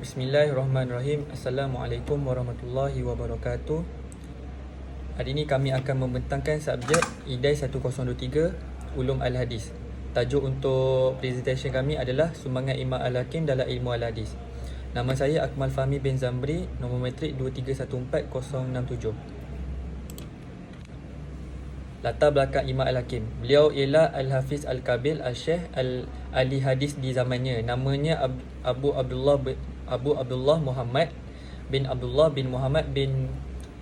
Bismillahirrahmanirrahim. Assalamualaikum warahmatullahi wabarakatuh. Hari ini kami akan membentangkan subjek IDAI 1023 Ulum Al-Hadis. Tajuk untuk presentation kami adalah Sumbangan Imam Al-Hakim dalam Ilmu Al-Hadis. Nama saya Akmal Fahmi bin Zamri, nombor matrik 2314067. Latar belakang Imam Al-Hakim. Beliau ialah Al-Hafiz Al-Kabil Al-Syekh Al-Ali Hadis di zamannya. Namanya Abu Abdullah Muhammad bin Abdullah bin Muhammad bin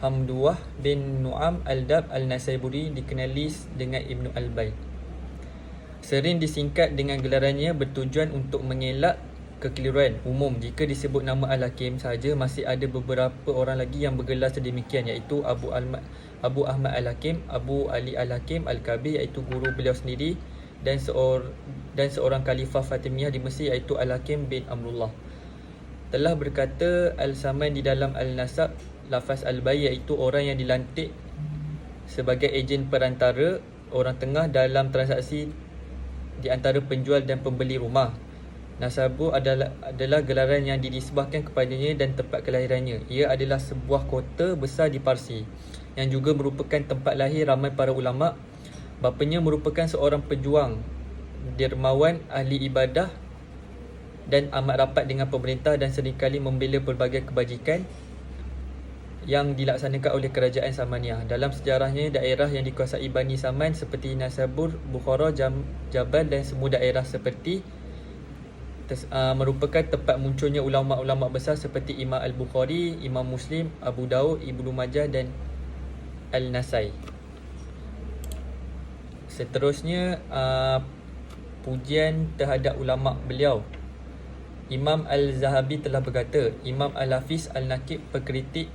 Hamduah bin Nu'am Al-Dab Al-Nasaiburi, dikenali dengan Ibnu Al-Bayd. Sering disingkat dengan gelarannya bertujuan untuk mengelak kekeliruan umum. Jika disebut nama Al-Hakim sahaja, masih ada beberapa orang lagi yang bergelar sedemikian, iaitu Abu Ahmad Al-Hakim, Abu Ali Al-Hakim Al-Kabir, iaitu guru beliau sendiri, dan seorang khalifah Fatimiyah di Mesir, iaitu Al-Hakim bin Amrullah. Telah berkata Al-Saman di dalam Al-Nasab, lafaz Al-Bayi, iaitu orang yang dilantik sebagai ejen perantara, orang tengah dalam transaksi di antara penjual dan pembeli rumah. Nasabu adalah gelaran yang dinisbahkan kepadanya dan tempat kelahirannya. Ia adalah sebuah kota besar di Parsi, yang juga merupakan tempat lahir ramai para ulama'. Bapanya merupakan seorang pejuang, dermawan, ahli ibadah dan amat rapat dengan pemerintah, dan seringkali membela pelbagai kebajikan yang dilaksanakan oleh kerajaan Samaniyah. Dalam sejarahnya, daerah yang dikuasai Bani Saman seperti Nasabur, Bukhara, Jabal dan semua daerah seperti merupakan tempat munculnya ulama'-ulama' besar seperti Imam Al-Bukhari, Imam Muslim, Abu Daud, Ibnu Majah dan Al-Nasai. Seterusnya, pujian terhadap ulama' beliau. Imam Al-Zahabi telah berkata, Imam Al-Hafiz Al-Nakib pengkritik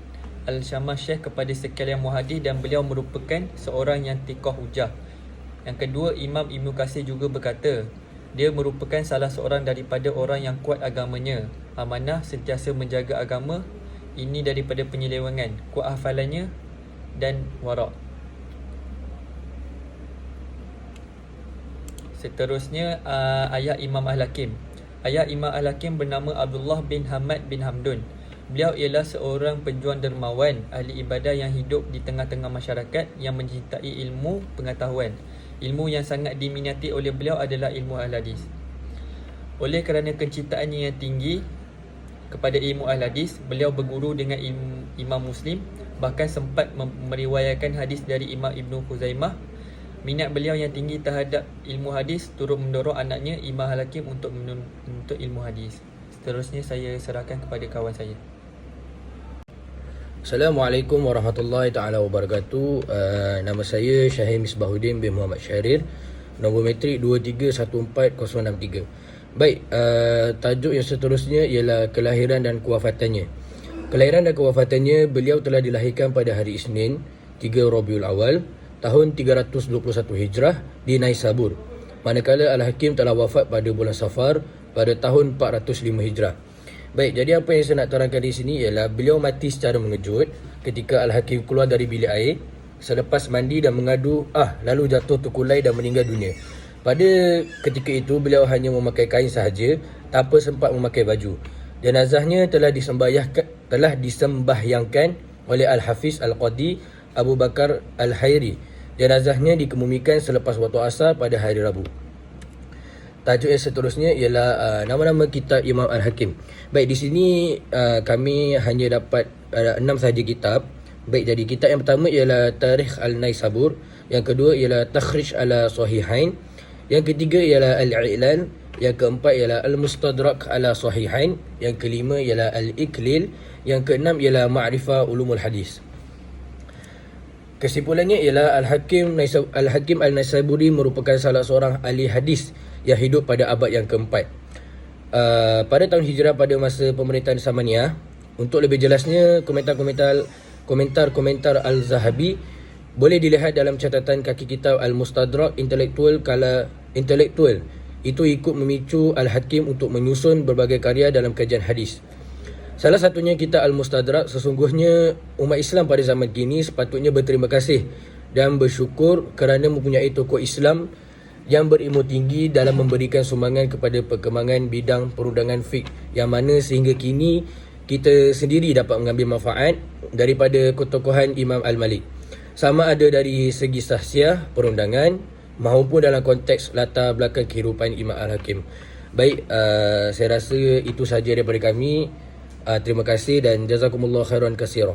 Al-Syamah Syekh kepada sekalian muhadis, dan beliau merupakan seorang yang thiqah hujah. Yang kedua, Imam Ibn Katsir juga berkata, dia merupakan salah seorang daripada orang yang kuat agamanya, amanah, sentiasa menjaga agama ini daripada penyelewengan, kuat hafalannya dan warak. Seterusnya, ayah Imam Al-Hakim. Ayah Imam Al-Hakim bernama Abdullah bin Hamad bin Hamdun. Beliau ialah seorang penjuang dermawan, ahli ibadah yang hidup di tengah-tengah masyarakat yang mencintai ilmu pengetahuan. Ilmu yang sangat diminati oleh beliau adalah ilmu Al-Hadis. Oleh kerana kecintaannya yang tinggi kepada ilmu Al-Hadis, beliau berguru dengan Imam Muslim, bahkan sempat meriwayatkan hadis dari Imam Ibn Khuzaimah. Minat beliau yang tinggi terhadap ilmu hadis turut mendorong anaknya Imam Al-Hakim untuk menuntut ilmu hadis. Seterusnya saya serahkan kepada kawan saya. Assalamualaikum warahmatullahi taala wabarakatuh. Nama saya Syahir Misbahuddin bin Muhammad Syahrir, nombor matrik 2314063. Baik, tajuk yang seterusnya ialah kelahiran dan kewafatannya. Kelahiran dan kewafatannya, beliau telah dilahirkan pada hari Isnin 3 Rabiul Awal tahun 321 Hijrah di Naisabur, manakala Al-Hakim telah wafat pada bulan Safar pada tahun 405 Hijrah. Baik, jadi apa yang saya nak terangkan di sini ialah beliau mati secara mengejut ketika Al-Hakim keluar dari bilik air selepas mandi dan mengadu lalu jatuh terkulai dan meninggal dunia. Pada ketika itu beliau hanya memakai kain sahaja, tanpa sempat memakai baju. Jenazahnya telah disembahyangkan oleh Al-Hafiz Al-Qadi Abu Bakar Al-Hairi. Jenazahnya dikemumikan selepas waktu asar pada hari Rabu. Tajuk yang seterusnya ialah nama-nama kitab Imam Al-Hakim. Baik, di sini kami hanya dapat 6 sahaja kitab. Baik, jadi kitab yang pertama ialah Tarikh Al-Naisabur, yang kedua ialah Takhrij ala Sahihain, yang ketiga ialah Al-I'lan, yang keempat ialah Al-Mustadrak ala Sahihain, yang kelima ialah Al-Iklil, yang keenam ialah Ma'rifah Ulumul Hadis. Kesimpulannya ialah Al-Hakim Al-Naisaburi merupakan salah seorang ahli hadis yang hidup pada abad yang keempat. Pada tahun hijrah pada masa pemerintahan Samaniyah. Untuk lebih jelasnya, komentar Al-Zahabi boleh dilihat dalam catatan kaki kitab Al-Mustadrak Intelektual. Itu ikut memicu Al-Hakim untuk menyusun berbagai karya dalam kajian hadis. Salah satunya kitab Al-Mustadrak. Sesungguhnya umat Islam pada zaman kini sepatutnya berterima kasih dan bersyukur kerana mempunyai tokoh Islam yang berilmu tinggi dalam memberikan sumbangan kepada perkembangan bidang perundangan fiqh, yang mana sehingga kini kita sendiri dapat mengambil manfaat daripada ketokohan Imam Al-Malik, sama ada dari segi sahsiah perundangan maupun dalam konteks latar belakang kehidupan Imam Al-Hakim. Baik, saya rasa itu sahaja daripada kami. Terima kasih dan jazakumullah khairan katsira.